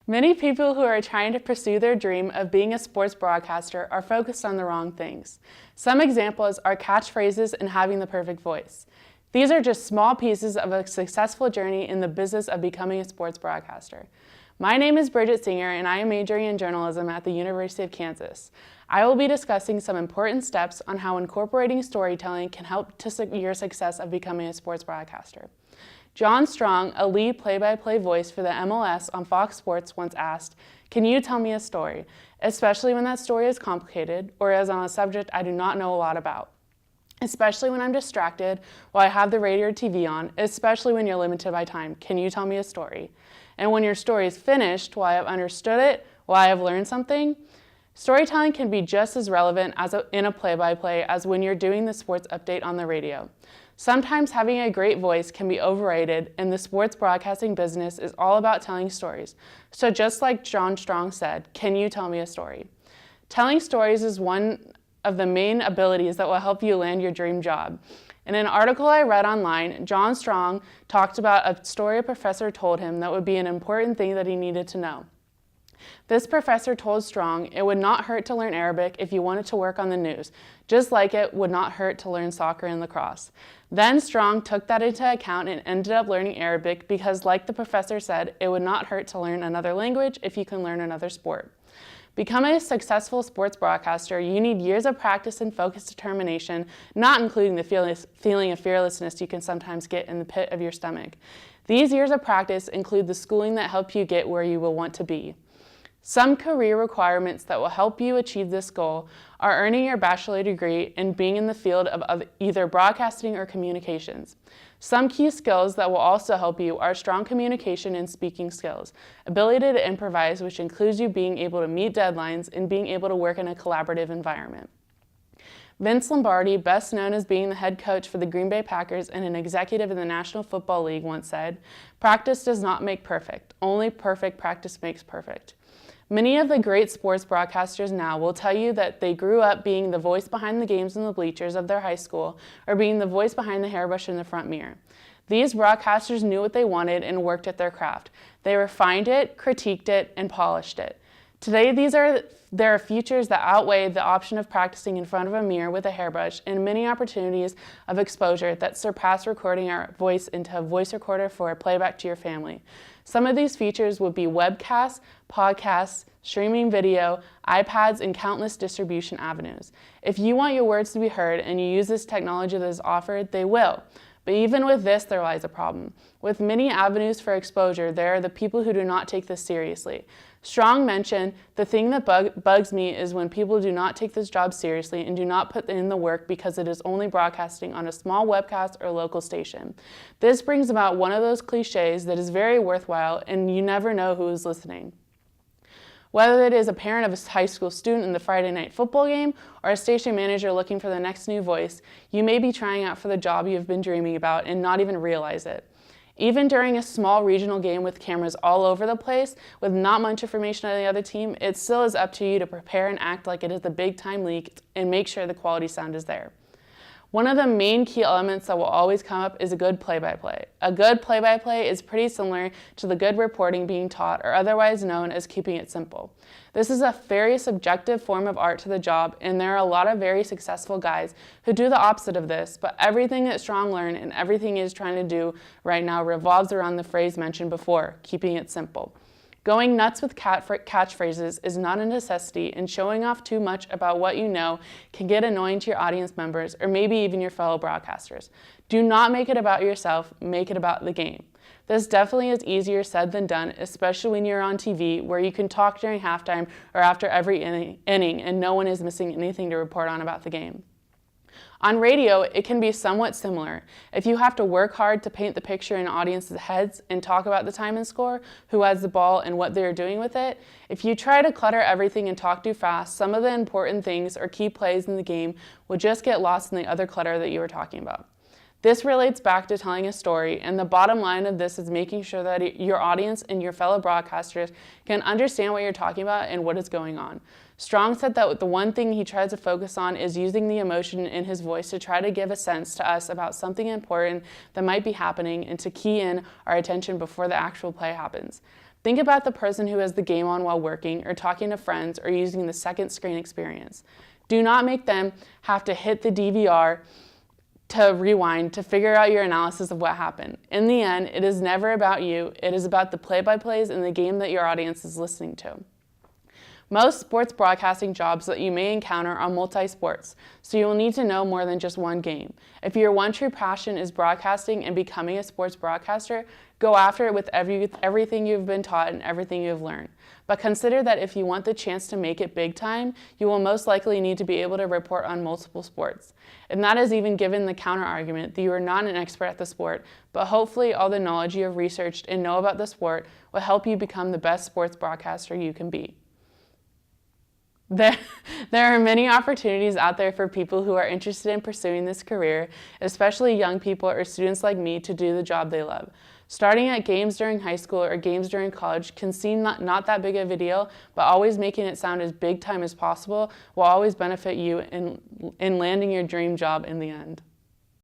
Many people who are trying to pursue their dream of being a sports broadcaster are focused on the wrong things. Some examples are catchphrases and having the perfect voice. These are just small pieces of a successful journey in the business of becoming a sports broadcaster. My name is Bridgette S, and I am majoring in journalism at the University of Kansas. I will be discussing some important steps on how incorporating storytelling can help to your success of becoming a sports broadcaster. John Strong, a lead play-by-play voice for the MLS on Fox Sports, once asked, "Can you tell me a story?" especially when that story is complicated or is on a subject I do not know a lot about. Especially when I'm distracted while I have the radio or TV on, especially when you're limited by time. Can you tell me a story? And when your story is finished, while I have understood it, while I have learned something, storytelling can be just as relevant in a play-by-play as when you're doing the sports update on the radio. Sometimes having a great voice can be overrated, and the sports broadcasting business is all about telling stories. So just like John Strong said, can you tell me a story? Telling stories is one of the main abilities that will help you land your dream job. In an article I read online, John Strong talked about a story a professor told him that would be an important thing that he needed to know. This professor told Strong it would not hurt to learn Arabic if you wanted to work on the news, just like it would not hurt to learn soccer and lacrosse. Then Strong took that into account and ended up learning Arabic because, like the professor said, it would not hurt to learn another language if you can learn another sport. Becoming a successful sports broadcaster, you need years of practice and focused determination, not including the feeling of fearlessness you can sometimes get in the pit of your stomach. These years of practice include the schooling that help you get where you will want to be. Some career requirements that will help you achieve this goal are earning your bachelor degree and being in the field of either broadcasting or communications. Some key skills that will also help you are strong communication and speaking skills, ability to improvise, which includes you being able to meet deadlines and being able to work in a collaborative environment. Vince Lombardi, best known as being the head coach for the Green Bay Packers and an executive in the National Football League, once said, "Practice does not make perfect. Only perfect practice makes perfect." Many of the great sports broadcasters now will tell you that they grew up being the voice behind the games in the bleachers of their high school or being the voice behind the hairbrush in the front mirror. These broadcasters knew what they wanted and worked at their craft. They refined it, critiqued it, and polished it. Today, there are features that outweigh the option of practicing in front of a mirror with a hairbrush and many opportunities of exposure that surpass recording our voice into a voice recorder for a playback to your family. Some of these features would be webcasts, podcasts, streaming video, iPads, and countless distribution avenues. If you want your words to be heard and you use this technology that is offered, they will. But even with this, there lies a problem. With many avenues for exposure, there are the people who do not take this seriously. Strong mentioned, "The thing that bugs me is when people do not take this job seriously and do not put in the work because it is only broadcasting on a small webcast or local station." This brings about one of those cliches that is very worthwhile, and you never know who is listening. Whether it is a parent of a high school student in the Friday night football game or a station manager looking for the next new voice, you may be trying out for the job you've been dreaming about and not even realize it. Even during a small regional game with cameras all over the place, with not much information on the other team, it still is up to you to prepare and act like it is the big-time league and make sure the quality sound is there. One of the main key elements that will always come up is a good play-by-play. A good play-by-play is pretty similar to the good reporting being taught, or otherwise known as keeping it simple. This is a very subjective form of art to the job, and there are a lot of very successful guys who do the opposite of this, but everything that Strong learned and everything he is trying to do right now revolves around the phrase mentioned before, keeping it simple. Going nuts with catchphrases is not a necessity, and showing off too much about what you know can get annoying to your audience members or maybe even your fellow broadcasters. Do not make it about yourself, make it about the game. This definitely is easier said than done, especially when you're on TV where you can talk during halftime or after every inning and no one is missing anything to report on about the game. On radio, it can be somewhat similar. If you have to work hard to paint the picture in audience's heads and talk about the time and score, who has the ball, and what they're doing with it, if you try to clutter everything and talk too fast, some of the important things or key plays in the game will just get lost in the other clutter that you were talking about. This relates back to telling a story, and the bottom line of this is making sure that your audience and your fellow broadcasters can understand what you're talking about and what is going on. Strong said that the one thing he tries to focus on is using the emotion in his voice to try to give a sense to us about something important that might be happening and to key in our attention before the actual play happens. Think about the person who has the game on while working or talking to friends or using the second screen experience. Do not make them have to hit the DVR to rewind to figure out your analysis of what happened. In the end, it is never about you. It is about the play-by-plays in the game that your audience is listening to. Most sports broadcasting jobs that you may encounter are multi-sports, so you will need to know more than just one game. If your one true passion is broadcasting and becoming a sports broadcaster, go after it with everything you've been taught and everything you've learned. But consider that if you want the chance to make it big time, you will most likely need to be able to report on multiple sports. And that is even given the counter-argument that you are not an expert at the sport, but hopefully all the knowledge you have researched and know about the sport will help you become the best sports broadcaster you can be. There are many opportunities out there for people who are interested in pursuing this career, especially young people or students like me, to do the job they love. Starting at games during high school or games during college can seem not that big of a deal, but always making it sound as big time as possible will always benefit you in landing your dream job in the end.